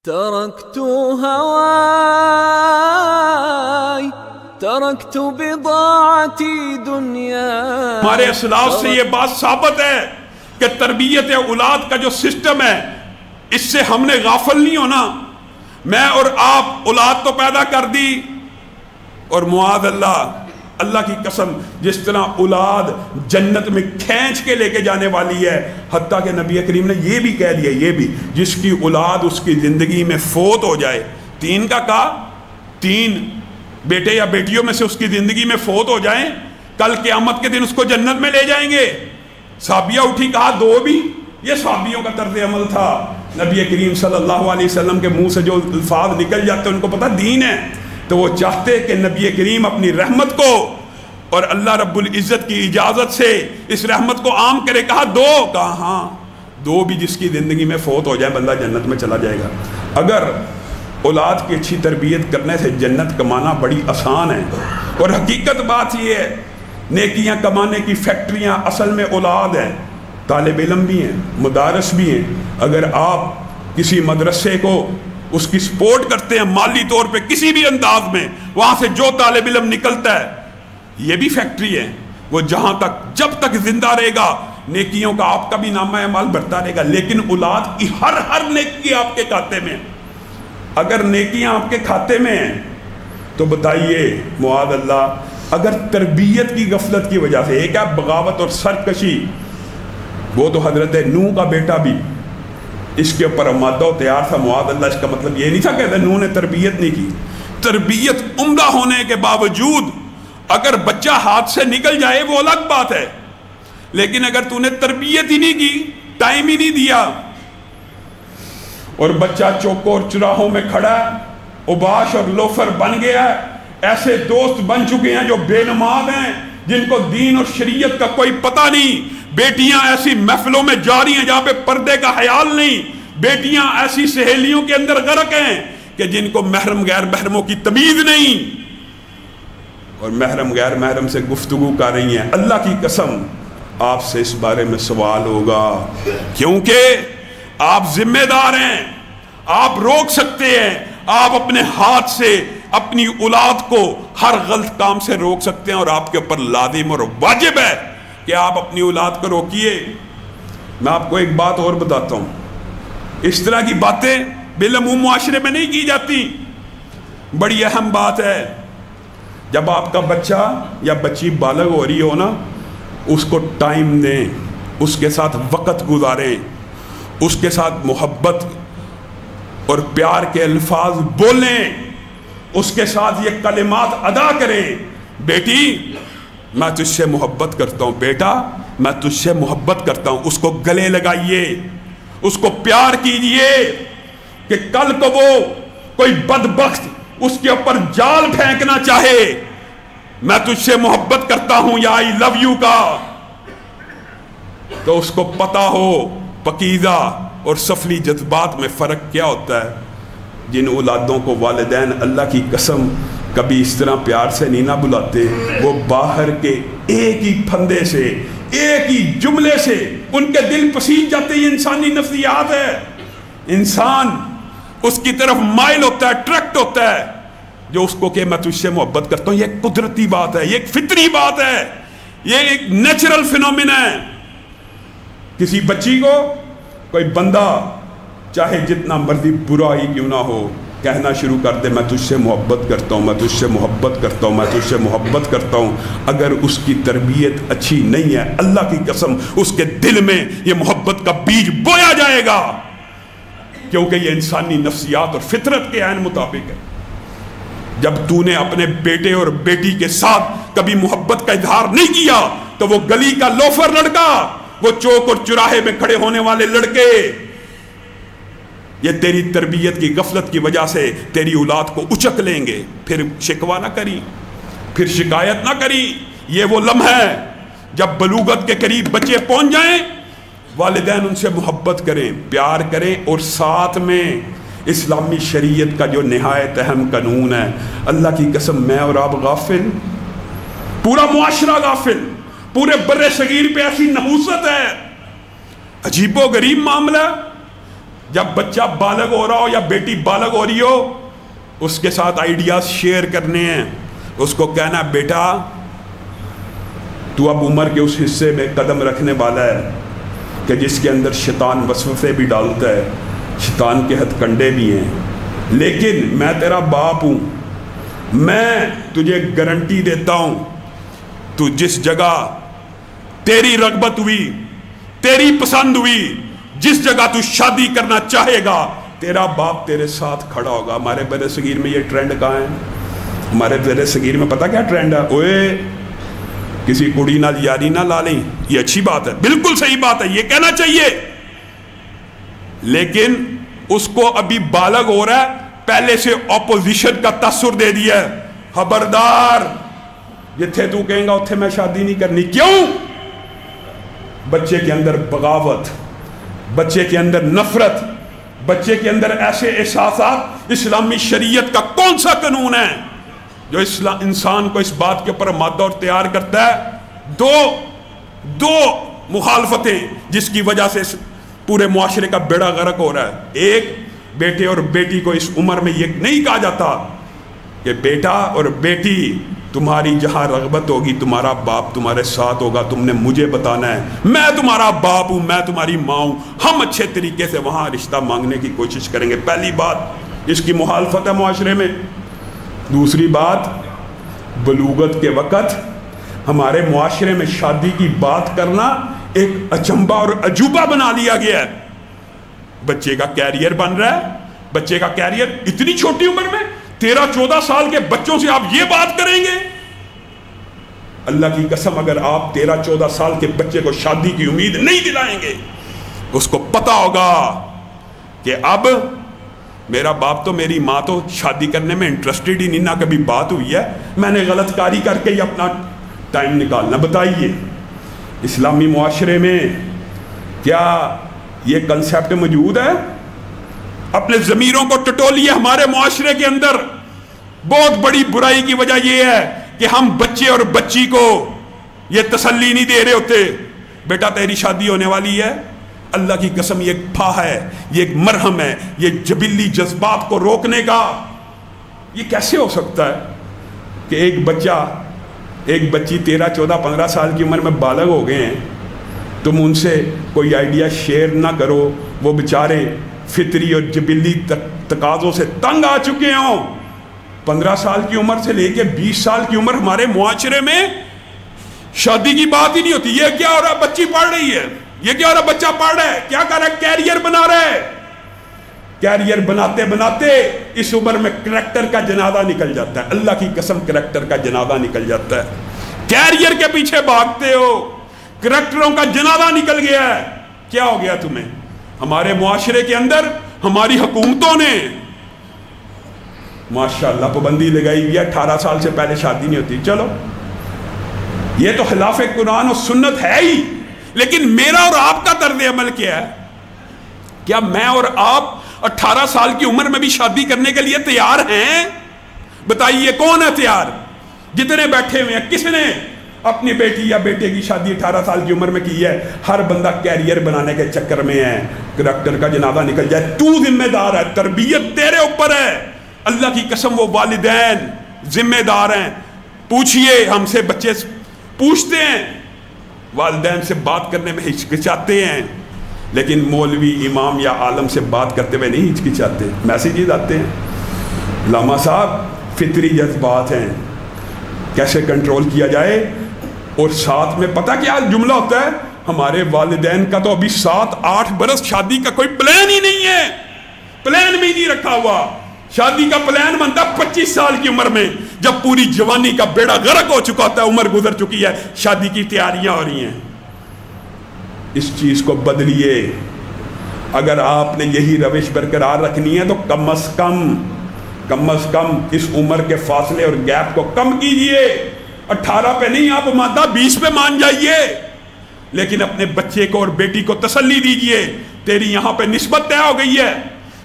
تركت هواي تركت بضاعتي دنيا. ہمارے اسلاف سے یہ بات ثابت ہے کہ تربیت اولاد کا جو سسٹم ہے اس سے ہم نے غافل نہیں ہونا. میں اور آپ اولاد تو پیدا کر دی اور معاذ اللہ کی قسم جس طرح اولاد جنت میں کھینچ کے لے کے جانے والی ہے، حتیٰ کہ نبی کریم نے یہ بھی کہہ دیا، یہ بھی جس کی اولاد اس کی زندگی میں فوت ہو جائے، تین کا کہا، تین بیٹے یا بیٹیوں میں سے اس کی زندگی میں فوت ہو جائیں، کل قیامت کے دن اس کو جنت میں لے جائیں گے. صحابیہ اٹھی کہا دو بھی. یہ صحابیوں کا طرز عمل تھا. نبی کریم صلی اللہ علیہ وسلم کے منہ سے جو الفاظ نکل جاتے ان کو پتہ دین ہے، تو وہ چاہتے کہ نبی کریم اپنی رحمت کو اور اللہ رب العزت کی اجازت سے اس رحمت کو عام کرے. کہا دو، کہا ہاں دو بھی جس کی زندگی میں فوت ہو جائے بندہ جنت میں چلا جائے گا. اگر اولاد کی اچھی تربیت کرنے سے جنت کمانا بڑی آسان ہے، اور حقیقت بات یہ ہے نیکیاں کمانے کی فیکٹریاں اصل میں اولاد ہیں. طالب علم بھی ہیں، مدارس بھی ہیں. اگر آپ کسی مدرسے کو اس کی سپورٹ کرتے ہیں مالی طور پہ کسی بھی انداز میں، وہاں سے جو طالب علم نکلتا ہے یہ بھی فیکٹری ہے. وہ جہاں تک جب تک زندہ رہے گا نیکیوں کا آپ کا بھی نامہ اعمال بڑھتا رہے گا. لیکن اولاد کی ہر نیکی آپ کے کھاتے میں، اگر نیکیاں آپ کے کھاتے میں ہیں تو بتائیے معاذ اللہ اگر تربیت کی غفلت کی وجہ سے، ایک ہے بغاوت اور سرکشی، وہ تو حضرت نوح کا بیٹا بھی اس کے اوپر مادہ و تیار تھا معاذ اللہ. اس کا مطلب یہ نہیں تھا کہ نوح نے تربیت نہیں کی. تربیت عمدہ ہونے کے باوجود اگر بچہ ہاتھ سے نکل جائے وہ الگ بات ہے، لیکن اگر تو نے تربیت ہی نہیں کی، ٹائم ہی نہیں دیا، اور بچہ چوکوں اور چراہوں میں کھڑا ہے، اوباش اور لوفر بن گیا ہے، ایسے دوست بن چکے ہیں جو بے نماز ہیں، جن کو دین اور شریعت کا کوئی پتہ نہیں. بیٹیاں ایسی محفلوں میں جا رہی ہیں جہاں پہ پردے کا خیال نہیں. بیٹیاں ایسی سہیلیوں کے اندر غرق ہیں کہ جن کو محرم غیر محرموں کی تمیز نہیں، اور محرم غیر محرم سے گفتگو کر رہی ہیں. اللہ کی قسم آپ سے اس بارے میں سوال ہوگا، کیونکہ آپ ذمہ دار ہیں، آپ روک سکتے ہیں. آپ اپنے ہاتھ سے اپنی اولاد کو ہر غلط کام سے روک سکتے ہیں، اور آپ کے اوپر لازم اور واجب ہے کہ آپ اپنی اولاد کو روکیے. میں آپ کو ایک بات اور بتاتا ہوں، اس طرح کی باتیں بالعموم معاشرے میں نہیں کی جاتی. بڑی اہم بات ہے، جب آپ کا بچہ یا بچی بالغ ہو رہی ہو نا، اس کو ٹائم دیں، اس کے ساتھ وقت گزاریں، اس کے ساتھ محبت اور پیار کے الفاظ بولیں، اس کے ساتھ یہ کلمات ادا کریں، بیٹی میں تجھ سے محبت کرتا ہوں، بیٹا میں تجھ سے محبت کرتا ہوں. اس کو گلے لگائیے، اس کو پیار کیجئے کہ کل کو وہ کوئی بدبخت اس کے اوپر جال پھینکنا چاہے، میں تجھ سے محبت کرتا ہوں یا آئی لو یو کا، تو اس کو پتا ہو پاکیزہ اور سفلی جذبات میں فرق کیا ہوتا ہے. جن اولادوں کو والدین اللہ کی قسم کبھی اس طرح پیار سے نہیں نہ بلاتے، وہ باہر کے ایک ہی پھندے سے، ایک ہی جملے سے ان کے دل پسیج جاتے. یہ انسانی نفسیات ہے. انسان اس کی طرف مائل ہوتا ہے، اٹریکٹ ہوتا ہے جو اس کو کہ میں تجھ سے محبت کرتا ہوں. یہ ایک قدرتی بات ہے، یہ ایک فطری بات ہے، یہ ایک نیچرل فینومینا ہے. کسی بچی کو کوئی بندہ چاہے جتنا مرضی برا ہی کیوں نہ ہو کہنا شروع کر دے میں تجھ سے محبت کرتا ہوں، میں تجھ سے محبت کرتا ہوں، میں تجھ سے محبت کرتا ہوں. اگر اس کی تربیت اچھی نہیں ہے اللہ کی قسم اس کے دل میں یہ محبت کا بیج بویا جائے گا، کیونکہ یہ انسانی نفسیات اور فطرت کے عین مطابق ہے. جب تو نے اپنے بیٹے اور بیٹی کے ساتھ کبھی محبت کا اظہار نہیں کیا تو وہ گلی کا لوفر لڑکا، وہ چوک اور چراہے میں کھڑے ہونے والے لڑکے، یہ تیری تربیت کی غفلت کی وجہ سے تیری اولاد کو اچک لیں گے. پھر شکوہ نہ کری، پھر شکایت نہ کری. یہ وہ لمحہ ہے جب بلوغت کے قریب بچے پہنچ جائیں، والدین ان سے محبت کریں، پیار کریں، اور ساتھ میں اسلامی شریعت کا جو نہایت اہم قانون ہے. اللہ کی قسم میں اور آپ غافل، پورا معاشرہ غافل، پورے بر صغیر پہ ایسی نحوست ہے، عجیب و غریب معاملہ. جب بچہ بالغ ہو رہا ہو یا بیٹی بالغ ہو رہی ہو، اس کے ساتھ آئیڈیاز شیئر کرنے ہیں. اس کو کہنا بیٹا تو اب عمر کے اس حصے میں قدم رکھنے والا ہے کہ جس کے اندر شیطان وسوسے بھی ڈالتا ہے، شیطان کے ہتھ کنڈے بھی ہیں، لیکن میں تیرا باپ ہوں، میں تجھے گارنٹی دیتا ہوں تو جس جگہ تیری رغبت ہوئی، تیری پسند ہوئی، جس جگہ تو شادی کرنا چاہے گا، تیرا باپ تیرے ساتھ کھڑا ہوگا. ہمارے بر صغیر میں یہ ٹرینڈ کہاں ہے؟ ہمارے بر صغیر میں پتہ کیا ٹرینڈ ہے؟ اوے کسی کڑی نہ یاری نہ لا لیں. یہ اچھی بات ہے، بالکل صحیح بات ہے، یہ کہنا چاہیے، لیکن اس کو ابھی بالغ ہو رہا ہے، پہلے سے اپوزیشن کا تاثر دے دیا ہے. خبردار، جتھے تو کہیں گا اتھے میں شادی نہیں کرنی. کیوں؟ بچے کے اندر بغاوت، بچے کے اندر نفرت، بچے کے اندر ایسے احساسات. اسلامی شریعت کا کون سا قانون ہے جو انسان کو اس بات کے اوپر مادہ اور تیار کرتا ہے؟ دو مخالفتیں جس کی وجہ سے پورے معاشرے کا بیڑا غرق ہو رہا ہے. ایک، بیٹے اور بیٹی کو اس عمر میں یہ نہیں کہا جاتا کہ بیٹا اور بیٹی تمہاری جہاں رغبت ہوگی تمہارا باپ تمہارے ساتھ ہوگا، تم نے مجھے بتانا ہے، میں تمہارا باپ ہوں، میں تمہاری ماں ہوں، ہم اچھے طریقے سے وہاں رشتہ مانگنے کی کوشش کریں گے. پہلی بات اس کی مخالفت ہے معاشرے میں. دوسری بات، بلوغت کے وقت ہمارے معاشرے میں شادی کی بات کرنا ایک اچنبا اور عجوبہ بنا لیا گیا ہے. بچے کا کیریئر بن رہا ہے، بچے کا کیریئر اتنی چھوٹی عمر میں 13-14 سال کے بچوں سے آپ یہ بات کریں گے؟ اللہ کی قسم اگر آپ 13-14 سال کے بچے کو شادی کی امید نہیں دلائیں گے، اس کو پتا ہوگا کہ اب میرا باپ تو میری ماں تو شادی کرنے میں انٹرسٹڈ ہی نہیں، نہ کبھی بات ہوئی ہے، میں نے غلط کاری کر کے ہی اپنا ٹائم نکالنا. بتائیے اسلامی معاشرے میں کیا یہ کنسیپٹ موجود ہے؟ اپنے ضمیروں کو ٹٹولیے. ہمارے معاشرے کے اندر بہت بڑی برائی کی وجہ یہ ہے کہ ہم بچے اور بچی کو یہ تسلی نہیں دے رہے ہوتے، بیٹا تیری شادی ہونے والی ہے. اللہ کی قسم یہ ایک پھا ہے، یہ ایک مرہم ہے، یہ جبلی جذبات کو روکنے کا. یہ کیسے ہو سکتا ہے کہ ایک بچی 13-14-15 سال کی عمر میں بالغ ہو گئے ہیں، تم ان سے کوئی آئیڈیا شیئر نہ کرو، وہ بیچارے فطری اور جبلی تقاضوں سے تنگ آ چکے ہوں. 15 سال کی عمر سے لے کے 20 سال کی عمر ہمارے معاشرے میں شادی کی بات ہی نہیں ہوتی. یہ کیا ہو رہا ہے؟ بچی پڑھ رہی ہے، یہ کیا ہو رہا ہے؟ بچہ پڑھ رہا ہے، کیا کر رہا ہے؟ کیریئر بنا رہا ہے. کیریئر بناتے بناتے اس عمر میں کریکٹر کا جنازہ نکل جاتا ہے. اللہ کی قسم کریکٹر کا جنازہ نکل جاتا ہے. کیریئر کے پیچھے بھاگتے ہو، کریکٹروں کا جنازہ نکل گیا ہے. کیا ہو گیا تمہیں؟ ہمارے معاشرے کے اندر ہماری حکومتوں نے ماشاءاللہ پابندی لگائی ہوئی ہے، 18 سال سے پہلے شادی نہیں ہوتی. چلو یہ تو خلاف قرآن و سنت ہے ہی، لیکن میرا اور آپ کا طرز عمل کیا ہے؟ کیا میں اور آپ 18 سال کی عمر میں بھی شادی کرنے کے لیے تیار ہیں؟ بتائیے کون ہے تیار؟ جتنے بیٹھے ہوئے ہیں، کس نے اپنی بیٹی یا بیٹے کی شادی 18 سال کی عمر میں کی ہے؟ ہر بندہ کیریئر بنانے کے چکر میں ہے. کریکٹر کا جنازہ نکل جائے، تو ذمہ دار ہے، تربیت تیرے اوپر ہے. اللہ کی قسم وہ والدین ذمہ دار ہیں. پوچھئے، ہم سے بچے پوچھتے ہیں، والدین سے بات کرنے میں ہچکچاتے ہیں، لیکن مولوی امام یا عالم سے بات کرتے ہوئے نہیں ہچکچاتے. میسیجز آتے ہیں، علامہ صاحب فطری جذبات ہیں، کیسے کنٹرول کیا جائے؟ اور ساتھ میں پتہ کیا جملہ ہوتا ہے؟ ہمارے والدین کا تو ابھی 7-8 برس شادی کا کوئی پلان ہی نہیں ہے، پلان بھی نہیں رکھا ہوا. شادی کا پلان بنتا 25 سال کی عمر میں، جب پوری جوانی کا بیڑا غرق ہو چکا ہوتا ہے، عمر گزر چکی ہے، شادی کی تیاریاں ہو رہی ہیں. اس چیز کو بدلیے. اگر آپ نے یہی روش برقرار رکھنی ہے تو کم از کم اس عمر کے فاصلے اور گیپ کو کم کیجئے. 18 پہ نہیں، آپ مادہ 20 پہ مان جائیے، لیکن اپنے بچے کو اور بیٹی کو تسلی دیجئے. تیری یہاں پہ نسبت طے ہو گئی ہے.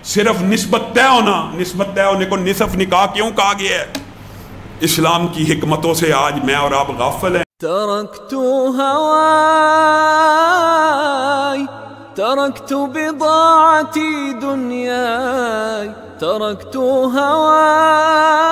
صرف نسبت طے ہونے کو نصف نکاح کیوں کہا گیا ہے؟ اسلام کی حکمتوں سے آج میں اور آپ غافل ہیں. تركت هواي تركت بضاعتي دنياي تركت هواي